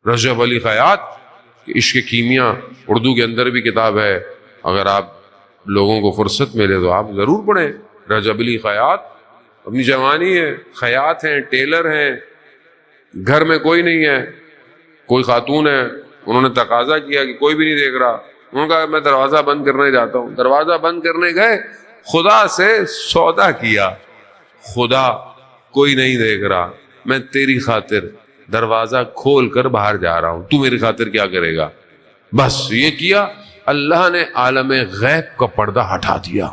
رجب علی خیاط عشق کیمیا اردو کے اندر بھی کتاب ہے، اگر آپ لوگوں کو فرصت ملے تو آپ ضرور پڑھیں۔ رجب علی خیاط اپنی جوانی ہے، خیاط ہیں، ٹیلر ہیں، گھر میں کوئی نہیں ہے، کوئی خاتون ہے، انہوں نے تقاضا کیا کہ کوئی بھی نہیں دیکھ رہا، انہوں نے کہا میں دروازہ بند کرنے جاتا ہوں۔ دروازہ بند کرنے گئے، خدا سے سودا کیا، خدا کوئی نہیں دیکھ رہا، میں تیری خاطر دروازہ کھول کر باہر جا رہا ہوں، تو میری خاطر کیا کرے گا؟ بس یہ کیا، اللہ نے عالم غیب کا پردہ ہٹا دیا۔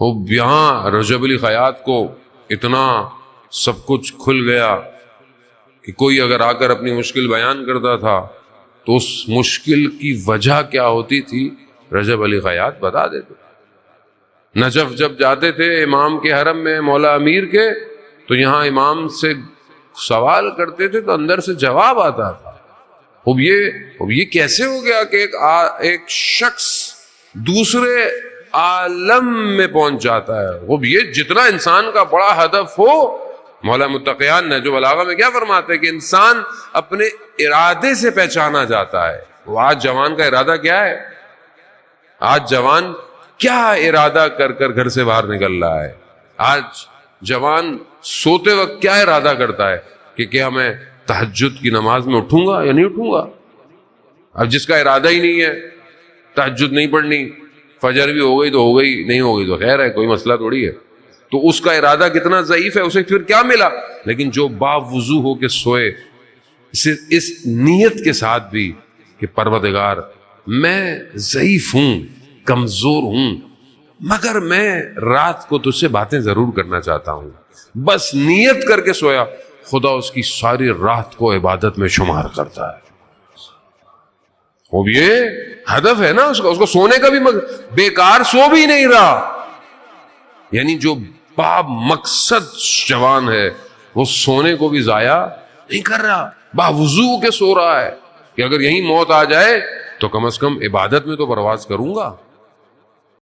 وہ یہاں رجب علی خیاط کو اتنا سب کچھ کھل گیا کہ کوئی اگر آ کر اپنی مشکل بیان کرتا تھا تو اس مشکل کی وجہ کیا ہوتی تھی رجب علی خیاط بتا دیتے۔ نجف جب جاتے تھے امام کے حرم میں مولا امیر کے، تو یہاں امام سے سوال کرتے تھے تو اندر سے جواب آتا تھا۔ اب یہ کیسے ہو گیا کہ ایک شخص دوسرے عالم میں پہنچ جاتا ہے؟ اب یہ جتنا انسان کا بڑا ہدف ہو، مولا متقیان نے جو بلاغہ میں کیا فرماتے ہیں کہ انسان اپنے ارادے سے پہچانا جاتا ہے۔ وہ آج جوان کا ارادہ کیا ہے؟ آج جوان کیا ارادہ کر کر گھر سے باہر نکل رہا ہے؟ آج جوان سوتے وقت کیا ارادہ کرتا ہے کہ کیا میں تہجد کی نماز میں اٹھوں گا یا نہیں اٹھوں گا؟ اب جس کا ارادہ ہی نہیں ہے تہجد نہیں پڑھنی، فجر بھی ہو گئی تو ہو گئی، نہیں ہو گئی تو خیر ہے، کوئی مسئلہ تھوڑی ہے، تو اس کا ارادہ کتنا ضعیف ہے، اسے پھر کیا ملا؟ لیکن جو باوضو ہو کے سوئے اس نیت کے ساتھ بھی کہ پروردگار میں ضعیف ہوں، کمزور ہوں، مگر میں رات کو تجھ سے باتیں ضرور کرنا چاہتا ہوں، بس نیت کر کے سویا، خدا اس کی ساری رات کو عبادت میں شمار کرتا ہے۔ اب یہ ہدف ہے نا اس کو سونے کا بھی بیکار سو بھی نہیں رہا، یعنی جو با مقصد جوان ہے وہ سونے کو بھی ضائع نہیں کر رہا، باوضو کے سو رہا ہے کہ اگر یہی موت آ جائے تو کم از کم عبادت میں تو پرواز کروں گا۔